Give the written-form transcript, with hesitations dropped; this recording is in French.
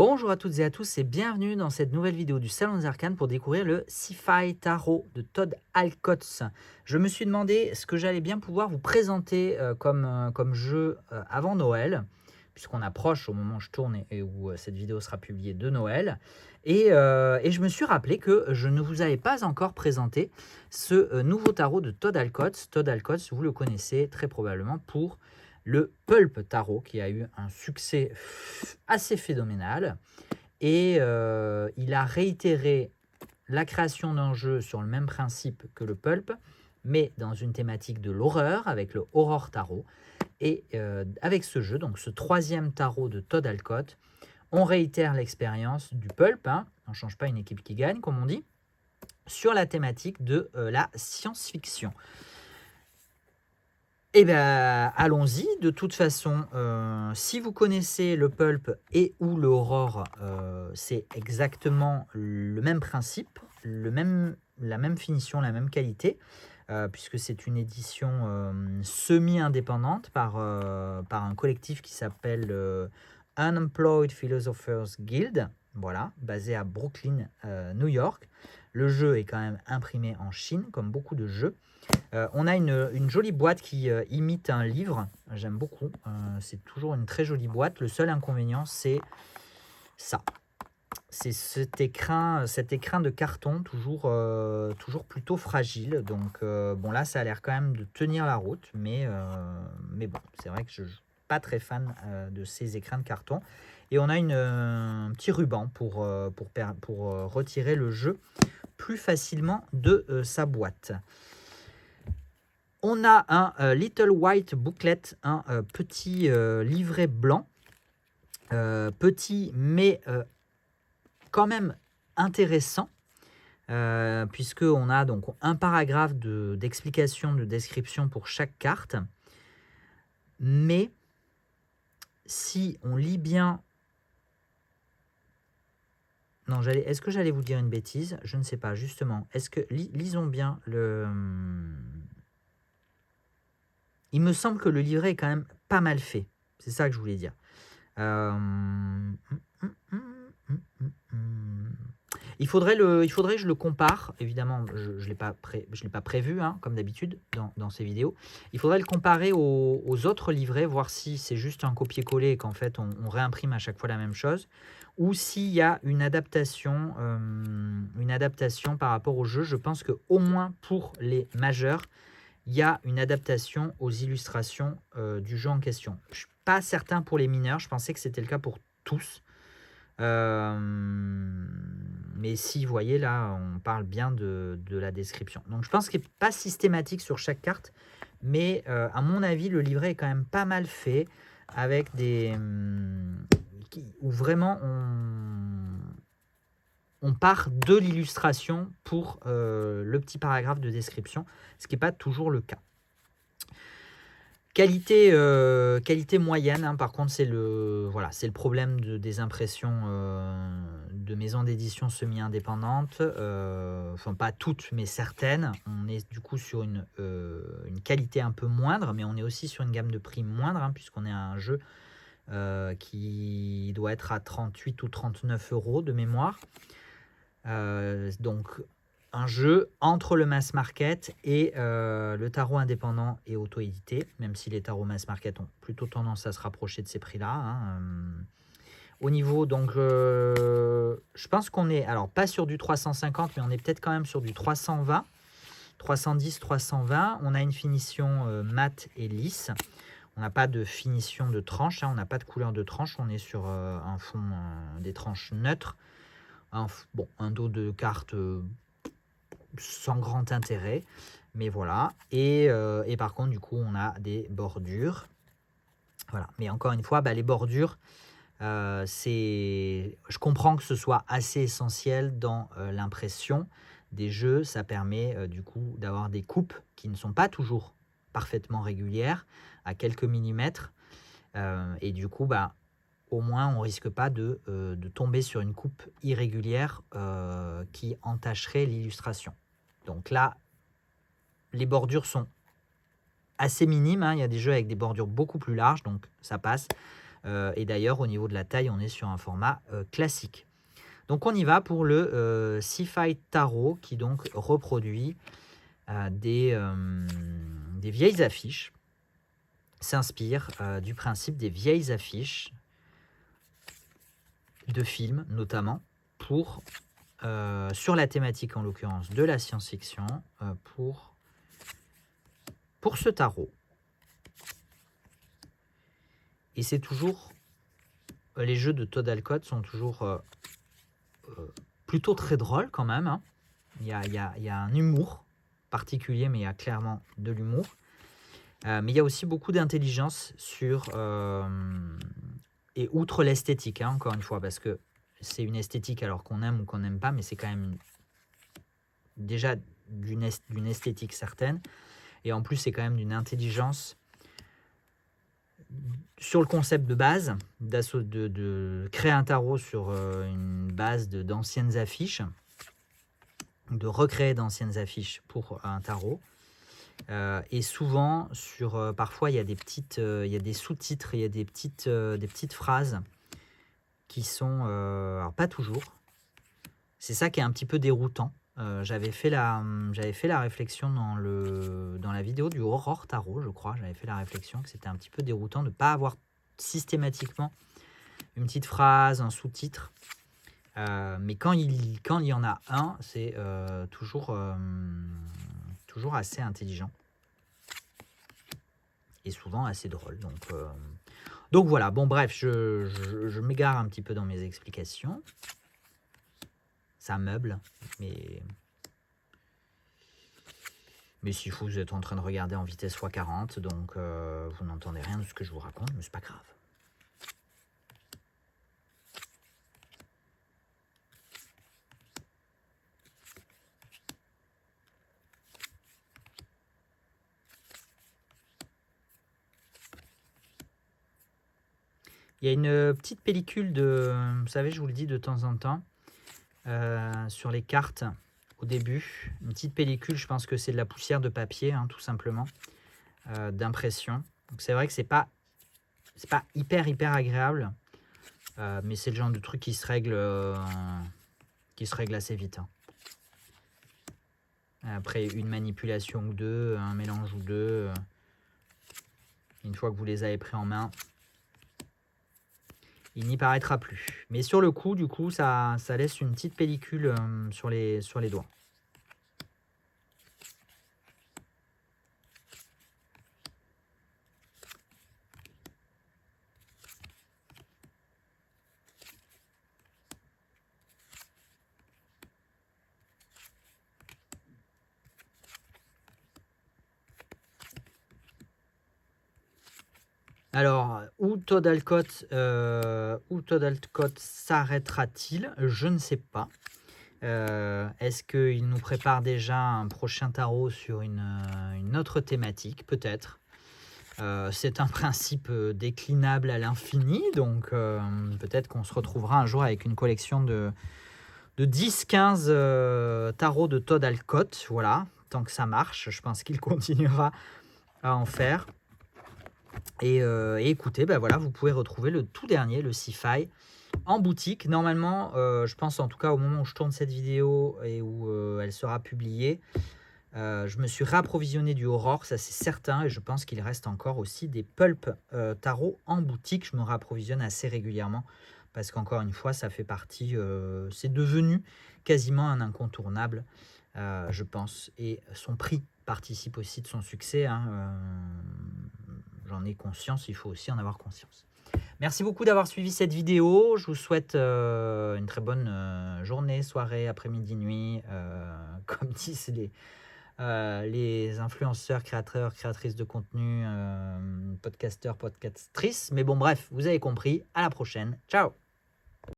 Bonjour à toutes et à tous et bienvenue dans cette nouvelle vidéo du Salon des Arcanes pour découvrir le Sci-Fi Tarot de Todd Alcott. Je me suis demandé ce que j'allais bien pouvoir vous présenter comme jeu avant Noël, puisqu'on approche au moment où je tourne et où cette vidéo sera publiée de Noël. Et je me suis rappelé que je ne vous avais pas encore présenté ce nouveau tarot de Todd Alcott. Todd Alcott, vous le connaissez très probablement pour le Pulp Tarot, qui a eu un succès assez phénoménal. Et il a réitéré la création d'un jeu sur le même principe que le Pulp, mais dans une thématique de l'horreur, avec le Horror Tarot. Et avec ce jeu, donc ce troisième tarot de Todd Alcott, on réitère l'expérience du Pulp, hein, on ne change pas une équipe qui gagne, comme on dit, sur la thématique de la science-fiction. Eh bien, allons-y. De toute façon, si vous connaissez le pulp et ou le horror, c'est exactement le même principe, la même finition, la même qualité, puisque c'est une édition semi-indépendante par un collectif qui s'appelle Unemployed Philosophers Guild, voilà, basé à Brooklyn, New York. Le jeu est quand même imprimé en Chine, comme beaucoup de jeux. On a une jolie boîte qui imite un livre, j'aime beaucoup, c'est toujours une très jolie boîte. Le seul inconvénient, c'est ça, c'est cet écrin de carton, toujours plutôt fragile. Donc bon, là, ça a l'air quand même de tenir la route, mais bon, c'est vrai que je ne suis pas très fan de ces écrins de carton. Et on a un petit ruban pour retirer le jeu plus facilement de sa boîte. On a un Little White Booklet, un petit livret blanc, petit mais quand même intéressant, puisqu'on a donc un paragraphe d'explication, de description pour chaque carte. Mais si on lit bien... Non, est-ce que j'allais vous dire une bêtise? Je ne sais pas, justement. Est-ce que... lisons bien le... Il me semble que le livret est quand même pas mal fait. C'est ça que je voulais dire. Il faudrait que je le compare. Évidemment, je ne l'ai pas prévu, hein, comme d'habitude, dans ces vidéos. Il faudrait le comparer aux autres livrets, voir si c'est juste un copier-coller et qu'en fait, on réimprime à chaque fois la même chose, ou s'il y a une adaptation par rapport au jeu. Je pense qu'au moins pour les majeurs, il y a une adaptation aux illustrations du jeu en question. Je ne suis pas certain pour les mineurs, je pensais que c'était le cas pour tous. Mais si, vous voyez, là, on parle bien de la description. Donc, je pense qu'il n'est pas systématique sur chaque carte, mais à mon avis, le livret est quand même pas mal fait, avec des... où vraiment on part de l'illustration pour le petit paragraphe de description, ce qui n'est pas toujours le cas. Qualité moyenne, hein, par contre, c'est le problème des impressions de maisons d'édition semi-indépendantes, enfin pas toutes, mais certaines. On est du coup sur une qualité un peu moindre, mais on est aussi sur une gamme de prix moindre, hein, puisqu'on est à un jeu qui doit être à 38 ou 39 € de mémoire. Donc un jeu entre le mass market et le tarot indépendant et auto-édité, même si les tarots mass market ont plutôt tendance à se rapprocher de ces prix-là. Hein. Au niveau, donc, je pense qu'on est, alors pas sur du 350, mais on est peut-être quand même sur du 320, 310, 320. On a une finition mat et lisse. On n'a pas de finition de tranche, hein, on n'a pas de couleur de tranche, on est sur un fond des tranches neutres. Un dos de cartes sans grand intérêt, mais voilà. Et par contre, du coup, on a des bordures. Voilà. Mais encore une fois, les bordures, je comprends que ce soit assez essentiel dans l'impression des jeux. Ça permet du coup d'avoir des coupes qui ne sont pas toujours parfaitement régulières, à quelques millimètres. Et du coup, au moins, on ne risque pas de tomber sur une coupe irrégulière qui entacherait l'illustration. Donc là, les bordures sont assez minimes, hein. Il y a des jeux avec des bordures beaucoup plus larges, donc ça passe. Et d'ailleurs, au niveau de la taille, on est sur un format classique. Donc on y va pour le Sci-Fi Tarot qui donc reproduit des vieilles affiches, s'inspire du principe des vieilles affiches de films notamment, pour, sur la thématique en l'occurrence de la science-fiction, pour ce tarot. Et c'est toujours, les jeux de Todd Alcott sont toujours plutôt très drôles quand même, hein. Il y a un humour particulier, mais il y a clairement de l'humour. Mais il y a aussi beaucoup d'intelligence sur... et outre l'esthétique, hein, encore une fois, parce que c'est une esthétique alors qu'on aime ou qu'on n'aime pas, mais c'est quand même déjà d'une esthétique certaine. Et en plus, c'est quand même d'une intelligence sur le concept de base, de créer un tarot sur une base d'anciennes affiches, de recréer d'anciennes affiches pour un tarot. Et souvent, parfois, il y a des des sous-titres, il y a des petites phrases qui sont, alors pas toujours. C'est ça qui est un petit peu déroutant. J'avais fait la réflexion dans la vidéo du Aurore Tarot, je crois. J'avais fait la réflexion que c'était un petit peu déroutant de ne pas avoir systématiquement une petite phrase, un sous-titre. Mais quand il y en a un, c'est toujours assez intelligent. Et souvent assez drôle. Donc voilà, bon bref, je m'égare un petit peu dans mes explications. Ça meuble, mais s'il faut, vous êtes en train de regarder en vitesse x40, donc vous n'entendez rien de ce que je vous raconte, mais c'est pas grave. Il y a une petite pellicule vous savez, je vous le dis de temps en temps, sur les cartes au début, une petite pellicule, je pense que c'est de la poussière de papier, hein, tout simplement, d'impression. Donc c'est vrai que c'est pas hyper agréable, mais c'est le genre de truc qui se règle assez vite, hein. Après une manipulation ou deux, un mélange ou deux, une fois que vous les avez pris en main, il n'y paraîtra plus. Mais sur le coup, du coup, ça laisse une petite pellicule sur les doigts. Alors, où Todd Alcott s'arrêtera-t-il? Je ne sais pas. Est-ce qu'il nous prépare déjà un prochain tarot sur une autre thématique? Peut-être. C'est un principe déclinable à l'infini, donc peut-être qu'on se retrouvera un jour avec une collection de 10-15 tarots de Todd Alcott. Voilà, tant que ça marche, je pense qu'il continuera à en faire. Et écoutez, ben voilà, vous pouvez retrouver le tout dernier, le Sci-Fi, en boutique. Normalement, je pense en tout cas au moment où je tourne cette vidéo et où elle sera publiée, je me suis réapprovisionné du Aurore, ça c'est certain, et je pense qu'il reste encore aussi des pulp tarot en boutique. Je me réapprovisionne assez régulièrement parce qu'encore une fois, ça fait partie, c'est devenu quasiment un incontournable, je pense, et son prix participe aussi de son succès, hein, j'en ai conscience, il faut aussi en avoir conscience. Merci beaucoup d'avoir suivi cette vidéo. Je vous souhaite une très bonne journée, soirée, après-midi, nuit, comme disent les influenceurs, créateurs, créatrices de contenu, podcasteurs, podcastrices. Mais bon, bref, vous avez compris. À la prochaine. Ciao!